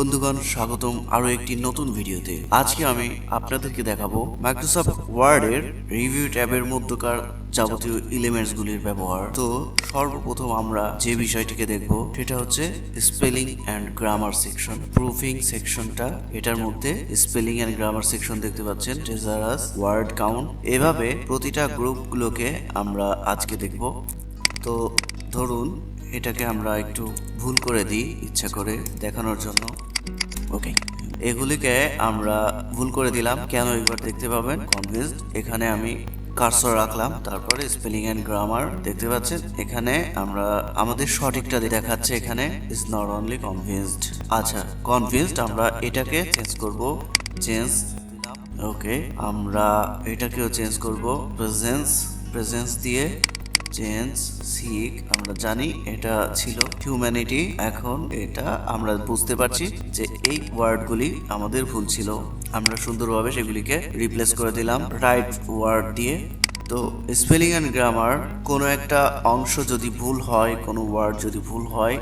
বন্ধুগণ, স্বাগতম আরো একটি নতুন ভিডিওতে। আজকে আমি আপনাদেরকে দেখাবো মাইক্রোসফট ওয়ার্ডের রিভিউ ট্যাবের মধ্যকার যাবতীয় এলিমেন্টস গুলির ব্যবহার। তো সর্বপ্রথম আমরা যে বিষয়টিকে দেখব সেটা হচ্ছে spelling and grammar section. Proofing সেকশনটা, এটার মধ্যে স্পেলিং অ্যান্ড গ্রামার সেকশন দেখতে পাচ্ছেন, ট্রেজারাস, ওয়ার্ড কাউন্ট, এভাবে প্রতিটা গ্রুপগুলোকে আমরা আজকে দেখব। তো ধরুন এটাকে আমরা একটু ভুল করে দিই ইচ্ছা করে দেখানোর জন্য। ওকে, এগুলিকে আমরা ভুল করে দিলাম কেন একবার দেখতে পাবেন। কনভিন্সড, এখানে আমি কার্সর রাখলাম, তারপরে স্পেলিং অ্যান্ড গ্রামার দেখতে পাচ্ছেন। এখানে আমরা আমাদের সঠিকটা দেখাচ্ছে, এখানে ইজ নট অনলি কনভিন্সড। আচ্ছা, কনভিন্সড আমরা এটাকে চেঞ্জ করব, চেঞ্জ দিলাম। ওকে, আমরা এটাকেও চেঞ্জ করব, প্রেজেন্স দিয়ে চেঞ্জ সিক। আমরা জানি এটা ছিল হিউম্যানিটি, এখন এটা আমরা বুঝতে পারছি যে এই ওয়ার্ডগুলি আমাদের ভুল ছিল, আমরা সুন্দরভাবে সেগুলিকে রিপ্লেস করে দিলাম রাইট ওয়ার্ড দিয়ে। তো স্পেলিং অ্যান্ড গ্রামার, কোনো একটা অংশ যদি ভুল হয়, কোনো ওয়ার্ড যদি ভুল হয়,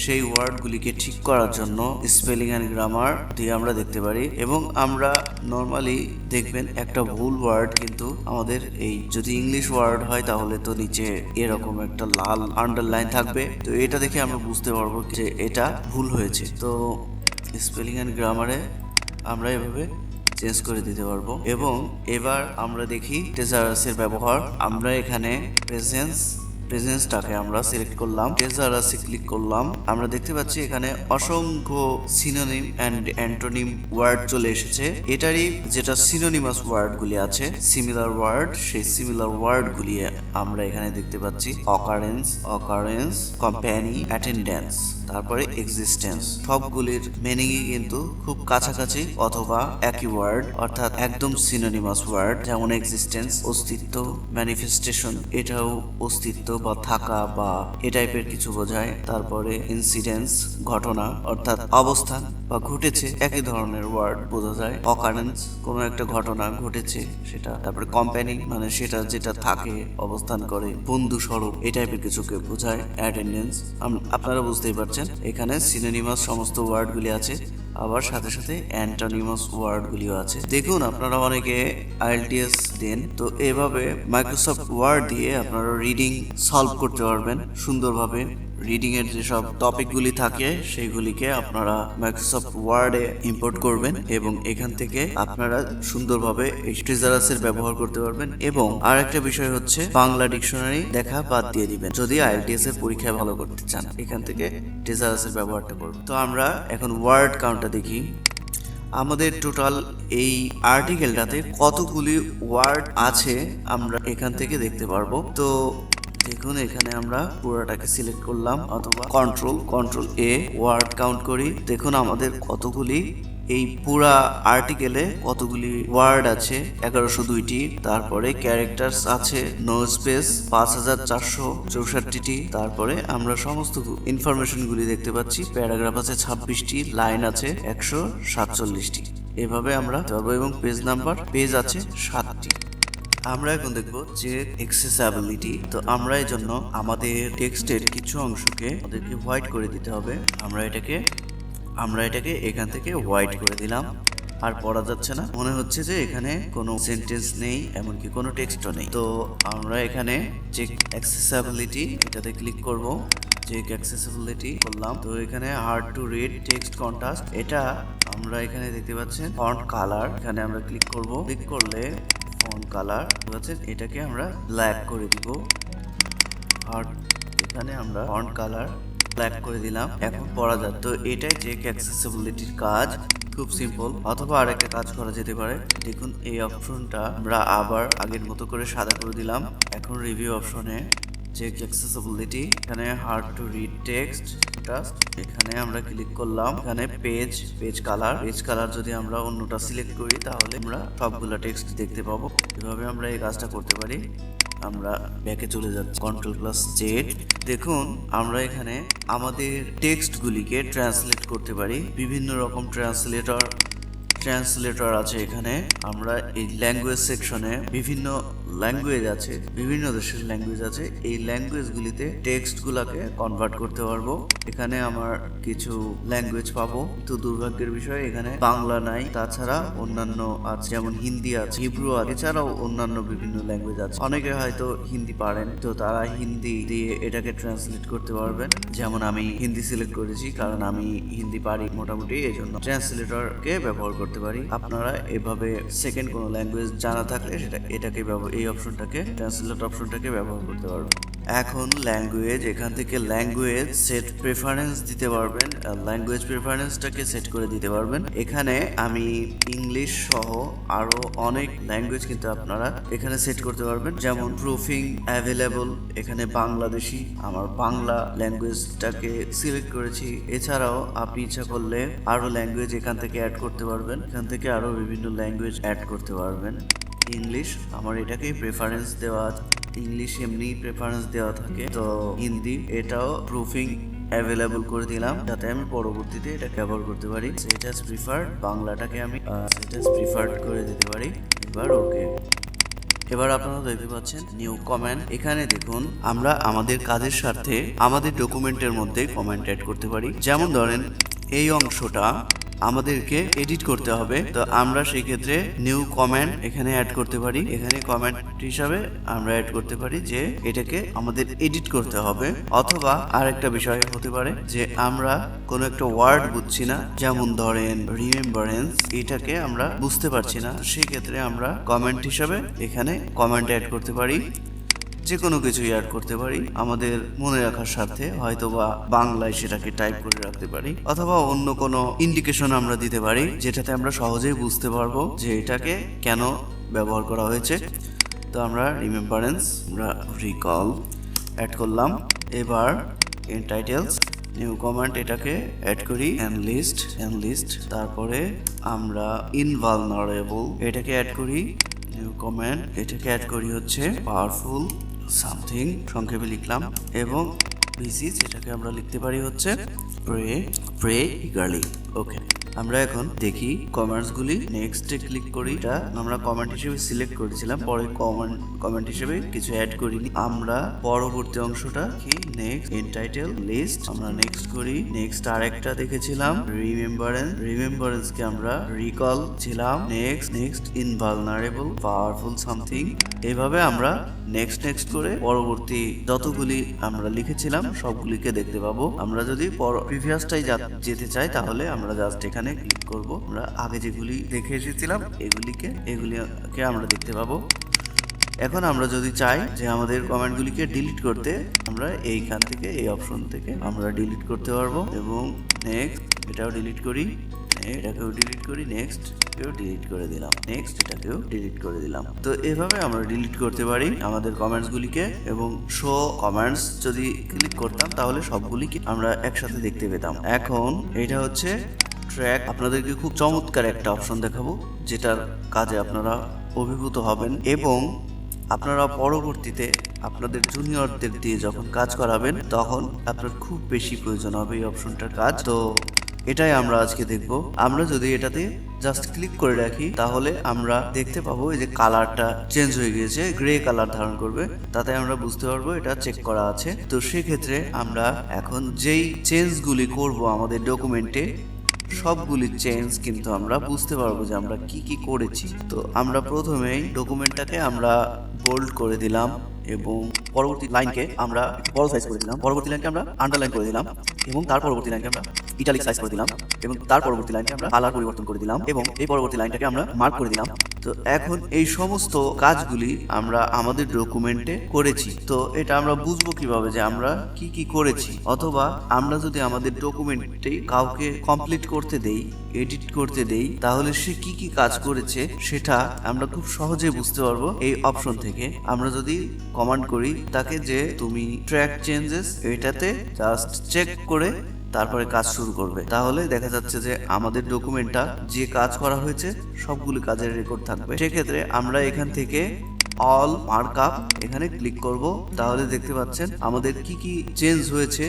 সেই ওয়ার্ডগুলিকে ঠিক করার জন্য স্পেলিং অ্যান্ড গ্রামার দিয়ে আমরা দেখতে পারি। এবং আমরা নর্মালি দেখবেন একটা ভুল ওয়ার্ড কিন্তু আমাদের, এই যদি ইংলিশ ওয়ার্ড হয় তাহলে তো নিচে এরকম একটা লাল আন্ডারলাইন থাকবে, তো এটা দেখে আমরা বুঝতে পারবো যে এটা ভুল হয়েছে। তো স্পেলিং অ্যান্ড গ্রামারে আমরা এভাবে চেঞ্জ করে দিতে পারবো। এবং এবার আমরা দেখি ট্রেজারাসের ব্যবহার। আমরা এখানে প্রেজেন্সটাকে আমরা সিলেক্ট করলাম, ট্রেজারাসে ক্লিক করলাম। আমরা দেখতে পাচ্ছি এখানে অসংখ্য সিনোনিম অ্যান্ড অ্যান্টোনিম ওয়ার্ড চলে এসেছে। এটারই যেটা সিনোনিমাস ওয়ার্ডগুলি আছে, সিমিলার ওয়ার্ড, সেই সিমিলার ওয়ার্ডগুলি আমরা এখানে দেখতে পাচ্ছি। অকারেন্স, কম্প্যানি, অ্যাটেন্ডেন্স, তারপরে এক্সিস্টেন্স, সবগুলির মিনিংই কিন্তু খুব কাছাকাছি অথবা একই ওয়ার্ড, অর্থাৎ একদম সিনোনিমাস ওয়ার্ড। যেমন এক্সিস্টেন্স অস্তিত্ব, ম্যানিফেস্টেশন এটাও অস্তিত্ব বা থাকা বা এ টাইপের কিছু বোঝায়। তারপরে ইনসিডেন্স ঘটনা, অর্থাৎ অবস্থান বা ঘটেছে, একই ধরনের ওয়ার্ড বোঝা যায়। অকারেন্স কোনো একটা ঘটনা ঘটেছে সেটা। তারপরে কম্প্যানি মানে সেটা যেটা থাকে, অবস্থান করে, বন্ধু স্বরূপ, এই টাইপের কিছুকে বোঝায়। অ্যাটেন্ডেন্স, আপনারা বুঝতেই পারছেন এখানে সিনোনিমাস সমস্ত ওয়ার্ডগুলি আছে, আবার সাথে সাথে অ্যান্টোনিমাস ওয়ার্ডগুলিও আছে। দেখুন, আপনারা অনেকে আইএলটিএস দেন, তো এভাবে মাইক্রোসফট ওয়ার্ড দিয়ে আপনারা রিডিং সলভ করতে পারবেন সুন্দরভাবে। রিডিং এর যেসব টপিকগুলি থাকে সেইগুলিকে আপনারা মাইক্রোসফট ওয়ার্ডে ইম্পোর্ট করবেন এবং এখান থেকে আপনারা সুন্দরভাবে এই ট্রেজারাসের ব্যবহার করতে পারবেন। এবং আর একটা বিষয় হচ্ছে, বাংলা ডিকশনারি দেখা বাদ দিয়ে দিবেন যদি আইএলটিএস এর পরীক্ষায় ভালো করতে চান, এখান থেকে ট্রেজারাসের ব্যবহারটা করবেন। তো আমরা এখন ওয়ার্ড কাউন্টটা দেখি। আমাদের টোটাল এই আর্টিকেলটাতে কতগুলি ওয়ার্ড আছে আমরা এখান থেকে দেখতে পারবো। তো দেখুন, এখানে আমরা পুরোটাকে সিলেক্ট করলাম, অথবা কন্ট্রোল এ ওয়ার্ড কাউন্ট করি। দেখুন আমাদের কতগুলি, এই পুরা আর্টিকেলে কতগুলি ওয়ার্ড আছে, 1102টি। তারপরে ক্যারেক্টার্স আছে নো স্পেস 5464টি। তারপরে আমরা সমস্ত ইনফরমেশন গুলি দেখতে পাচ্ছি। প্যারাগ্রাফ আছে 26টি, লাইন আছে 147টি। এভাবে আমরা এবং পেজ আছে 7টি। আমরা এখন দেখব যে অ্যাক্সেসিবিলিটি। তো আমরা এই জন্য আমাদের টেক্সটের কিছু অংশকে আমাদেরকে হোয়াইট করে দিতে হবে। আমরা এটাকে এখান থেকে হোয়াইট করে দিলাম, আর পড়া যাচ্ছে না, মনে হচ্ছে যে এখানে কোনো সেন্টেন্স নেই, এমনকি কোনো টেক্সটও নেই। তো আমরা এখানে চেক অ্যাক্সেসিবিলিটি এটাতে ক্লিক করব। চেক অ্যাক্সেসিবিলিটি করলাম। তো এখানে hard to read text contrast, এটা আমরা এখানে দেখতে পাচ্ছেন। ফন্ট কালার, এখানে আমরা ক্লিক করব। ক্লিক করলে ফন্ট কালার আছে, এটাকে আমরা ব্ল্যাক করে দিব। আর এখানে আমরা ফন্ট কালার ব্ল্যাক করে দিলাম, এখন পড়া যায়। তো এটাই চেক অ্যাক্সেসিবিলিটির কাজ, খুব সিম্পল। অথবা আরেকটা কাজ করা যেতে পারে, দেখুন এই অপশনটা আমরা আবার আগের মতো করে সাদা করে দিলাম। এখন রিভিউ অপশনে চেক অ্যাক্সেসিবিলিটি, এখানে হার্ড টু রিড টেক্সট, এখানে আমরা ক্লিক করলাম। এখানে পেজ কালার যদি আমরা অন্যটা সিলেক্ট করি তাহলে আমরা সবগুলা টেক্সট দেখতে পাবো। এভাবে আমরা এই কাজটা করতে পারি। আমরা ব্যাকে চলে যাচ্ছি, Ctrl+Z। দেখুন আমরা এখানে আমাদের টেক্সটগুলিকে ট্রান্সলেট করতে পারি। বিভিন্ন রকম ট্রান্সলেটর আছে এখানে। আমরা এই ল্যাঙ্গুয়েজ সেকশনে বিভিন্ন ল্যাঙ্গুয়েজ আছে, বিভিন্ন দেশের ল্যাঙ্গুয়েজ আছে, এই ল্যাঙ্গুয়েজগুলিতে টেক্সটগুলোকে কনভার্ট করতে পারবো। এখানে আমার কিছু ল্যাঙ্গুয়েজ পাবো, তো দুর্ভাগ্যের বিষয় এখানে বাংলা নাই, তাছাড়া অন্যান্য আছে, যেমন হিন্দি আছে, হিব্রু আছে, এছাড়াও অন্যান্য বিভিন্ন ল্যাঙ্গুয়েজ আছে। অনেকে হয়তো হিন্দি পারেন, তো তারা হিন্দি দিয়ে এটাকে ট্রান্সলেট করতে পারবেন। যেমন আমি হিন্দি সিলেক্ট করেছি, কারণ আমি হিন্দি পারি মোটামুটি, এই জন্য ট্রান্সলেটরকে ব্যবহার করতে পারি। আপনারা এভাবে সেকেন্ড কোনো ল্যাঙ্গুয়েজ জানা থাকলে এটাকে এই অপশনটাকে, ট্রান্সলেট অপশনটাকে ব্যবহার করতে পারবেন। এখন ল্যাঙ্গুয়েজ, এখান থেকে ল্যাঙ্গুয়েজ সেট প্রেফারেন্স দিতে পারবেন, ল্যাঙ্গুয়েজ প্রেফারেন্সটাকে সেট করে দিতে পারবেন। এখানে আমি ইংলিশ সহ আরো অনেক ল্যাঙ্গুয়েজ কিন্তু আপনারা এখানে সেট করতে পারবেন, যেমন প্রুফিং অ্যাভেলেবল, এখানে বাংলাদেশি, আমার বাংলা ল্যাঙ্গুয়েজটাকে সিলেক্ট করেছি। এছাড়াও আপনি ইচ্ছা করলে আরো ল্যাঙ্গুয়েজ এখান থেকে অ্যাড করতে পারবেন, এখান থেকে আরো বিভিন্ন ল্যাঙ্গুয়েজ অ্যাড করতে পারবেন। ইংলিশ আমার এটাকেই প্রেফারেন্স দেওয়া, ইংলিশ এমনি প্রেফারেন্স দেওয়া থাকে, তো হিন্দি এটাও প্রুফিং অ্যাভেলেবল করে দিলাম, যাতে আমি পরবর্তীতে এটা ব্যবহার করতে পারি। সেট অ্যাজ প্রিফার্ড, বাংলাটাকে আমি সেট অ্যাজ প্রিফার্ড করে দিতে পারি। এবার ওকে। এবার আপনারা দেখতে পাচ্ছেন নিউ কমেন্ট। এখানে দেখুন আমরা আমাদের কাজের স্বার্থে আমাদের ডকুমেন্টের মধ্যে কমেন্ট অ্যাড করতে পারি। যেমন ধরেন এই অংশটা আমাদেরকে এডিট করতে হবে, তো আমরা সেই ক্ষেত্রে নিউ কমেন্ট এখানে অ্যাড করতে পারি। এখানে কমেন্ট হিসাবে আমরা অ্যাড করতে পারি যে এটাকে আমাদের এডিট করতে হবে। অথবা আরেকটা বিষয় হতে পারে যে আমরা কোনো একটা ওয়ার্ড বুঝছি না, যেমন ধরেন রিমেম্বারেন্স, এটাকে আমরা বুঝতে পারছি না, সেই ক্ষেত্রে আমরা কমেন্ট হিসাবে এখানে কমেন্ট অ্যাড করতে পারি। যে কোনো কিছুই অ্যাড করতে পারি আমাদের মনে রাখার স্বার্থে, হয়তো বা বাংলায় সেটাকে টাইপ করে রাখতে পারি, অথবা অন্য কোনো ইন্ডিকেশন আমরা দিতে পারি, যেটাতে আমরা সহজেই বুঝতে পারবো যে এটাকে কেন ব্যবহার করা হয়েছে। তো আমরা রিমেম্বারেন্স, আমরা রিকল অ্যাড করলাম। এবার এন্টাইটেলস, নিউ কমান্ড এটাকে অ্যাড করি, এনলিস্ট, তারপরে আমরা ইনভালনারেবল এটাকে অ্যাড করি, নিউ কমান্ড এটাকে অ্যাড করি হচ্ছে পাওয়ারফুল সামথিং, সংক্ষেপে লিখলাম, এবং ভিসিস এটাকে আমরা লিখতে পারি হচ্ছে প্রে ইগারলি। ওকে, আমরা এখন দেখি কমেন্টসগুলি। নেক্সটে ক্লিক করি, এটা আমরা কমেন্ট হিসেবে সিলেক্ট করেছিলাম, পরে কমেন্ট হিসেবে কিছু অ্যাড করিনি। আমরা পরবর্তী অংশটা কি নেক্সট এন্টাইটেল লিস্ট, আমরা নেক্সট করি। নেক্সট আরেকটা দেখেছিলাম রিমেম্বারেন্সকে আমরা রিকল ছিলাম। Next invulnerable powerful something. এইভাবে আমরা নেক্সট করে পরবর্তী যতগুলি আমরা লিখেছিলাম সবগুলিকে দেখতে পাবো। আমরা যদি প্রিভিয়াসটাই যেতে চাই তাহলে আমরা জাস্ট এখানে ক্লিক করব। আমরা আগে যেগুলি দেখে এসেছিলাম এগুলিকে আমরা দেখতে পাবো। এখন আমরা যদি চাই যে আমাদের কমেন্টগুলিকে ডিলিট করতে, আমরা এইখান থেকে এই অপশন থেকে আমরা ডিলিট করতে পারবো। এবং নেক্সট এটাও ডিলিট করি, এটাকেও ডিলিট করি, নেক্সট কেও ডিলিট করে দিলাম, নেক্সট এটাকেও ডিলিট করে দিলাম। তো এভাবে আমরা ডিলিট করতে পারি আমাদের কমেন্টসগুলিকে। এবং শো কমেন্টস যদি ক্লিক করতাম তাহলে সবগুলিকে আমরা একসাথে দেখতে পেতাম। এখন এটা হচ্ছে ট্র্যাক। আপনাদেরকে খুব চমৎকার একটা অপশন দেখাবো, যেটার কাজে আপনারা অভিভূত হবেন এবং আপনারা পরবর্তীতে আপনাদের জুনিয়রদের দিয়ে যখন কাজ করাবেন তখন আপনার খুব বেশি প্রয়োজন হবে এই অপশনটার কাজ। তো এটাই আমরা আজকে দেখব। আমরা যদি এটাতে জাস্ট ক্লিক করে রাখি তাহলে আমরা দেখতে পাবো এই যে কালারটা চেঞ্জ হয়ে গিয়েছে, গ্রে কালার ধারণ করবে, তাতে আমরা বুঝতে পারবো এটা চেক করা আছে। তো সেক্ষেত্রে আমরা এখন যেই চেঞ্জগুলি করব আমাদের ডকুমেন্টে, সবগুলি চেঞ্জ কিন্তু আমরা বুঝতে পারবো যে আমরা কি করেছি। তো আমরা প্রথমেই ডকুমেন্টটাকে আমরা বোল্ড করে দিলাম এবং পরবর্তী লাইনকে আমরা বড় সাইজ করে দিলাম, পরবর্তী লাইনকে আমরা আন্ডারলাইন করে দিলাম এবং তার পরবর্তী লাইনকে আমরা ইটালিক সাইজ করে দিলাম এবং তার পরবর্তী লাইনকে আমরা কালার পরিবর্তন করে দিলাম এবং এই পরবর্তী লাইনটাকে আমরা মার্ক করে দিলাম। তো এখন এই সমস্ত কাজগুলি আমরা আমাদের ডকুমেন্টে করেছি। তো এটা আমরা বুঝবো কিভাবে যে আমরা কি করেছি, অথবা আমরা যদি আমাদের ডকুমেন্টে কাউকে কমপ্লিট করতে দেই, এডিট করতে দেই, তাহলে সে কি কাজ করেছে সেটা আমরা খুব সহজে বুঝতে পারবো এই অপশন থেকে। আমরা যদি কমান্ড করি তাকে যে তুমি ট্র্যাক চেঞ্জেস, এটাতে জাস্ট চেক করে তারপরে কাজ শুরু করবে, তাহলে দেখা যাচ্ছে যে আমাদের ডকুমেন্টটা যে কাজ করা হয়েছে সবগুলো কাজের রেকর্ড থাকবে। সেক্ষেত্রে আমরা এখান থেকে অল মার্কআপ এখানে ক্লিক করব, তাহলে দেখতে পাচ্ছেন আমাদের কি চেঞ্জ হয়েছে,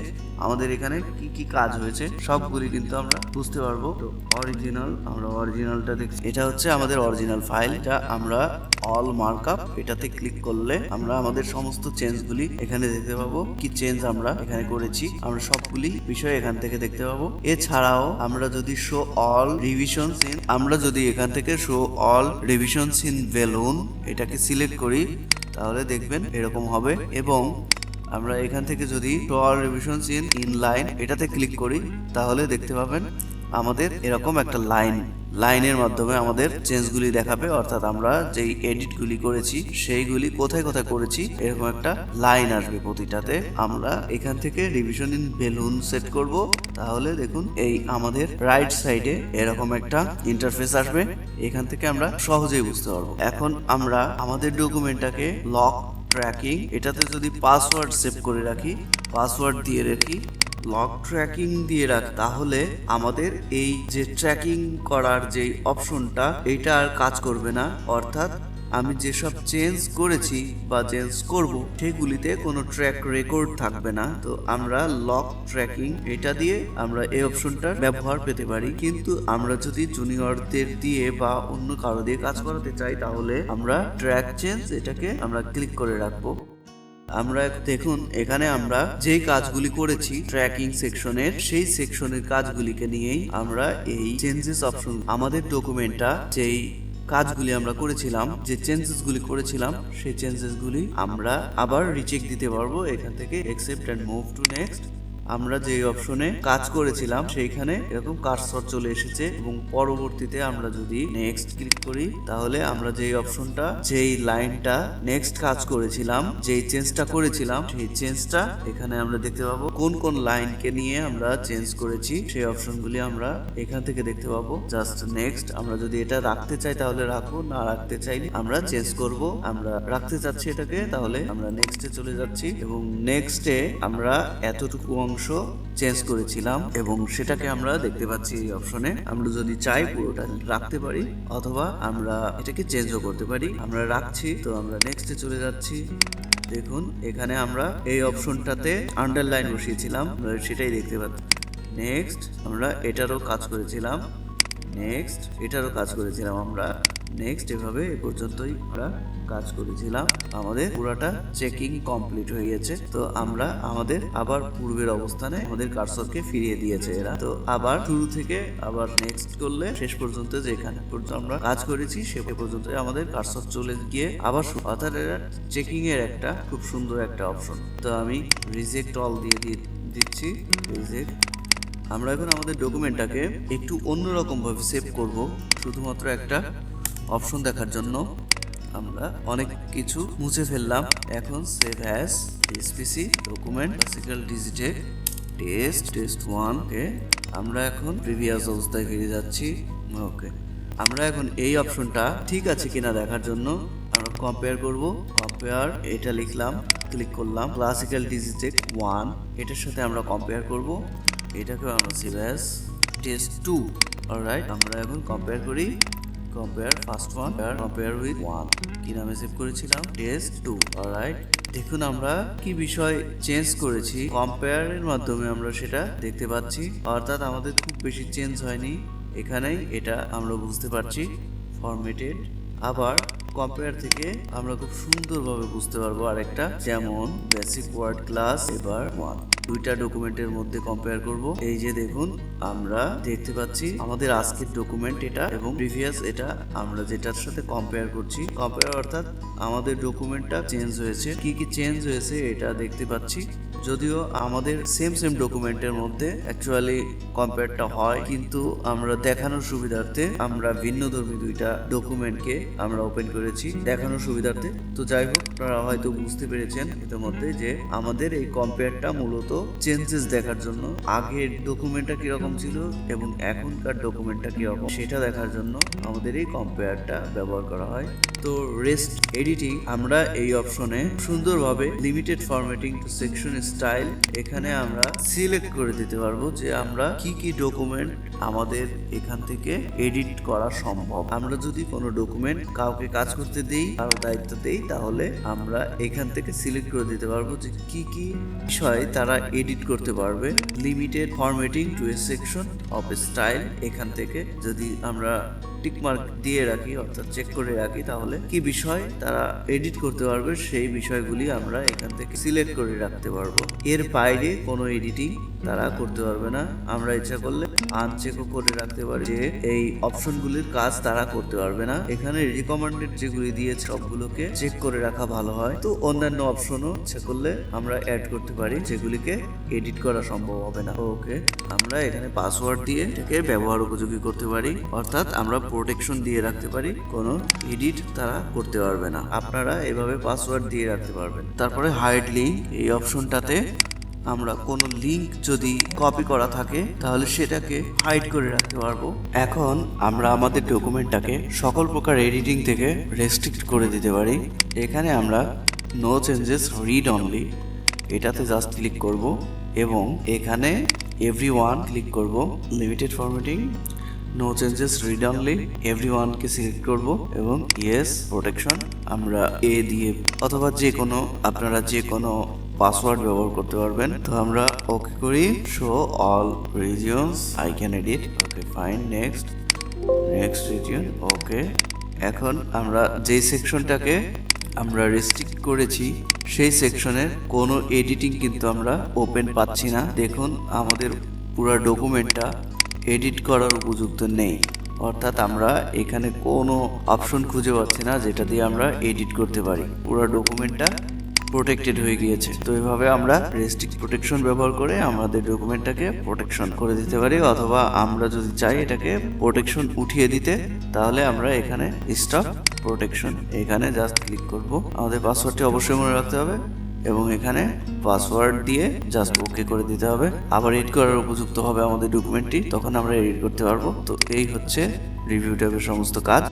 আমাদের এখানে কি কাজ হয়েছে সবগুলি কিন্তু আমরা বুঝতে পারবো। তো অরিজিনাল, আমরা অরিজিনালটা দেখছি, এটা হচ্ছে আমাদের অরিজিনাল ফাইল, এটা আমরা অল মার্কআপ, এটাতে ক্লিক করলে আমরা আমাদের সমস্ত চেঞ্জগুলি এখানে দেখতে পাবো। কি চেঞ্জ আমরা এখানে করেছি আমরা সবগুলি বিষয় এখান থেকে দেখতে পাবো। এছাড়াও আমরা যদি শো অল রিভিশনস ইন, আমরা যদি এখান থেকে show all revisions in balloon এটাকে সিলেক্ট করি তাহলে দেখবেন এরকম হবে। এবং আমরা এখান থেকে যদি show all revisions in inline এটাতে ক্লিক করি তাহলে দেখতে পাবেন আমাদের এরকম একটা লাইনের মাধ্যমে আমাদের চেঞ্জগুলি দেখাবে, অর্থাৎ আমরা যেই এডিটগুলি করেছি সেইগুলি কোথায় কোথায় করেছি এরকম একটা লাইন আসবে প্রতিটাতে। আমরা এখান থেকে রিভিশন ইন বেলুন সেট করব, তাহলে দেখুন এই আমাদের রাইট সাইডে এরকম একটা ইন্টারফেস আসবে। এখান থেকে আমরা সহজেই বুঝতে পারবো। এখন আমরা আমাদের ডকুমেন্টটাকে লক ট্র্যাকিং এটাতে যদি পাসওয়ার্ড সেভ করে রাখি, পাসওয়ার্ড দিয়ে রাখি, লক ট্র্যাকিং দিয়ে রাখ, তাহলে আমাদের এই যে ট্র্যাকিং করার যে অপশনটা এইটা আর কাজ করবে না। অর্থাৎ আমি যেসব চেঞ্জ করেছি বা চেঞ্জ করব সেগুলিতে কোনো ট্র্যাক রেকর্ড থাকবে না। তো আমরা লক ট্র্যাকিং এটা দিয়ে আমরা এই অপশনটার ব্যবহার পেতে পারি। কিন্তু আমরা যদি জুনিয়রদের দিয়ে বা অন্য কারো দিয়ে কাজ করাতে চাই তাহলে আমরা ট্র্যাক চেঞ্জ এটাকে আমরা ক্লিক করে রাখবো। আমরা দেখুন এখানে আমরা যেই কাজগুলি করেছি ট্র্যাকিং সেকশনের, সেই সেকশনের কাজগুলিকে নিয়েই আমরা এই চেঞ্জেস অপশন, আমাদের ডকুমেন্টটা যেই কাজগুলি আমরা করেছিলাম, যে চেঞ্জেসগুলি করেছিলাম সেই চেঞ্জেসগুলি আমরা আবার রিচেক দিতে পারবো এখান থেকে accept and move to next. আমরা যে অপশনে কাজ করেছিলাম সেইখানে এরকম কার্সর চলে এসেছে এবং পরবর্তীতে আমরা যদি নেক্সট ক্লিক করি তাহলে আমরা যেই অপশনটা, যেই লাইনটা নেক্সট কাজ করেছিলাম, যেই চেঞ্জটা করেছিলাম সেই চেঞ্জটা এখানে আমরা দেখতে পাবো। কোন কোন লাইনকে নিয়ে আমরা চেঞ্জ করেছি সেই অপশনগুলি আমরা এখান থেকে দেখতে পাবো। জাস্ট নেক্সট, আমরা যদি এটা রাখতে চাই তাহলে রাখবো, না রাখতে চাইলে আমরা চেঞ্জ করব। আমরা রাখতে চাচ্ছি এটাকে, তাহলে আমরা নেক্সটে চলে যাচ্ছি এবং নেক্সটে আমরা এতটুকু অংশ চেঞ্জ করেছিলাম এবং সেটাকে আমরা দেখতে পাচ্ছি এই অপশনে। আমরা যদি চাই পুরোটা রাখতে পারি অথবা আমরা এটাকে চেঞ্জও করতে পারি। আমরা রাখছি, তো আমরা নেক্সটে চলে যাচ্ছি। দেখুন এখানে আমরা এই অপশনটাতে আন্ডারলাইন বসিয়েছিলাম, সেটাই দেখতে পাচ্ছি। নেক্সট, আমরা এটারও কাজ করেছিলাম, নেক্সট এটারও কাজ করেছিলাম আমরা, নেক্সট এভাবে এ পর্যন্তই আমরা কাজ করেছিলাম। আমাদের পুরাটা চেকিং কমপ্লিট হয়ে গেছে। তো আমরা আমাদের আবার পূর্বের অবস্থানে আমাদের কার্সরকে ফিরিয়ে দিয়েছে এরা। তো আবার শুরু থেকে আবার নেক্সট করলে শেষ পর্যন্ত যেখানে পর্যন্ত আমরা কাজ করেছি সে পর্যন্ত আমাদের কার্সর চলে গিয়ে আবার অর্থাৎ এটা চেকিং এর একটা খুব সুন্দর একটা অপশন। তো আমি রিজেক্ট অল দিয়ে দিচ্ছি, রিজেক্ট। আমরা এখন আমাদের ডকুমেন্টটাকে একটু অন্যরকম ভাবে সেভ করব, শুধুমাত্র একটা অপশন দেখার জন্য। আমরা অনেক কিছু মুছে ফেললাম। এখন save as SPC document classical digi tech test 1 কে আমরা এখন প্রিভিয়াস অবস্থায় ফিরে যাচ্ছি। ওকে, আমরা এখন এই অপশনটা ঠিক আছে কিনা দেখার জন্য আমরা কম্পেয়ার করব। কম্পেয়ার এটা লিখলাম, ক্লিক করলাম, ক্লাসিক্যাল ডিজি টেক 1 এটার সাথে আমরা কম্পেয়ার করব। এটাকে আমরা সেভ অ্যাজ টেস্ট 2। অলরাইট, আমরা এখন কম্পেয়ার করি। Compare first one, compare with 1 কি নামে সেভ করেছিলাম, টেস্ট 2। অলরাইট, দেখুন আমরা কি বিষয় চেঞ্জ করেছি কম্পেয়ারের মাধ্যমে আমরা সেটা দেখতে পাচ্ছি। অর্থাৎ আমাদের খুব বেশি চেঞ্জ হয়নি, এখানেই এটা আমরা বুঝতে পারছি ফরম্যাটেড। আবার কম্পেয়ার থেকে আমরা খুব সুন্দরভাবে বুঝতে পারবো আরেকটা, যেমন বেসিক ওয়ার্ড ক্লাস এবার 1 দুইটা ডকুমেন্টের মধ্যে কম্পেয়ার করব। এই যে দেখুন আমরা দেখতে পাচ্ছি আমাদের আজকের ডকুমেন্ট এটা এবং প্রিভিয়াস এটা, আমরা যেটার সাথে কম্পেয়ার করছি। কম্পেয়ার অর্থাৎ আমাদের ডকুমেন্টটা চেঞ্জ হয়েছে, কি কি চেঞ্জ হয়েছে এটা দেখতে পাচ্ছি। যদিও আমাদের সেম ডকুমেন্টের মধ্যে অ্যাকচুয়ালি কম্পেয়ারটা হয়, কিন্তু আমরা দেখানোর সুবিধার্থে আমরা ভিন্নধর্মী দুইটা ডকুমেন্টকে আমরা ওপেন করেছি দেখানোর সুবিধার্থে। তো যাই হোক, আপনারা হয়তো বুঝতে পেরেছেন ইতিমধ্যে যে আমাদের এই কম্পেয়ারটা মূলত চেঞ্জেস দেখার জন্য, আগের ডকুমেন্টটা কিরকম ছিল এবং এখনকার ডকুমেন্টটা কিরকম সেটা দেখার জন্য আমাদের এই কম্পেয়ারটা ব্যবহার করা হয়। তো রেস্ট এডিটিং, আমরা এই অপশনে সুন্দরভাবে limited formatting to section style এখানে আমরা সিলেক্ট করে দিতে পারবো যে আমরা কি কি ডকুমেন্ট আমাদের এখান থেকে এডিট করা সম্ভব। আমরা যদি কোনো ডকুমেন্ট কাউকে কাজ করতে দেই, কারো দায়িত্ব দেই, তাহলে আমরা এখান থেকে সিলেক্ট করে দিতে পারবো যে কি কি বিষয় তারা এডিট করতে পারবে। Limited formatting to a section of style, এখান থেকে যদি আমরা টিক মার্ক দিয়ে রাখি, অর্থাৎ চেক করে রাখি, তাহলে কি বিষয় তারা এডিট করতে পারবে সেই বিষয়গুলি আমরা এখান থেকে সিলেক্ট করে রাখতে পারবো। এর বাইরে কোনো এডিটিং তারা করতে পারবে না। আমরা ইচ্ছা করলে আনচেকও করে রাখতে পারি যে এই অপশনগুলির কাজ তারা করতে পারবে না। এখানে রিকমেন্ডেড যেগুলি দিয়েছে সবগুলোকে চেক করে রাখা ভালো হয়। তো অন্যান্য অপশনও ইচ্ছা করলে আমরা অ্যাড করতে পারি যেগুলিকে এডিট করা সম্ভব হবে না। ওকে, আমরা এখানে পাসওয়ার্ড দিয়ে এটাকে ব্যবহার উপযোগী করতে পারি, অর্থাৎ আমরা প্রোটেকশন দিয়ে রাখতে পারি, কোনো এডিট তারা করতে পারবে না। আপনারা এভাবে পাসওয়ার্ড দিয়ে রাখতে পারবেন। তারপরে হাইড লিঙ্ক, এই অপশনটাতে আমরা কোনো লিঙ্ক যদি কপি করা থাকে তাহলে সেটাকে হাইড করে রাখতে পারবো। এখন আমরা আমাদের ডকুমেন্টটাকে সকল প্রকার এডিটিং থেকে রেস্ট্রিক্ট করে দিতে পারি। এখানে আমরা নো চেঞ্জেস রিড অনলি এটাতে জাস্ট ক্লিক করব এবং এখানে এভরিওয়ান ক্লিক করব। Limited formatting, no changes read only, এভরিওয়ানকে সিলেক্ট করব এবং ইয়েস প্রোটেকশন আমরা এ দিয়ে অথবা যে কোনো আপনারা যে কোনো পাসওয়ার্ড ব্যবহার করতে পারবেন। তো আমরা ওকে করি, show all regions, I can edit. Okay fine, next region. Okay, এখন আমরা যে সেকশনটাকে আমরা রেস্ট্রিক্ট করেছি সেই সেকশনের কোনো এডিটিং কিন্তু আমরা ওপেন পাচ্ছি না। দেখুন আমাদের পুরো ডকুমেন্টটা এডিট করার উপযুক্ত নেই, অর্থাৎ আমরা এখানে কোনো অপশন খুঁজে পাচ্ছি না যেটা দিয়ে আমরা এডিট করতে পারি। পুরো ডকুমেন্টটা প্রোটেক্টেড হয়ে গিয়েছে। তো এইভাবে আমরা রেস্ট্রিক্ট প্রোটেকশন ব্যবহার করে আমাদের ডকুমেন্টটাকে প্রোটেকশন করে দিতে পারি, অথবা আমরা যদি চাই এটাকে প্রোটেকশন উঠিয়ে দিতে তাহলে আমরা এখানে স্টপ প্রোটেকশন এখানে জাস্ট ক্লিক করব। আমাদের পাসওয়ার্ডটি অবশ্যই মনে রাখতে হবে এবং এখানে পাসওয়ার্ড দিয়ে জাস্ট ওকে করে দিতে হবে। আবার এডিট করার উপযুক্ত হবে আমাদের ডকুমেন্টটি, তখন আমরা এডিট করতে পারবো। তো এই হচ্ছে রিভিউ ট্যাবের সমস্ত কাজ।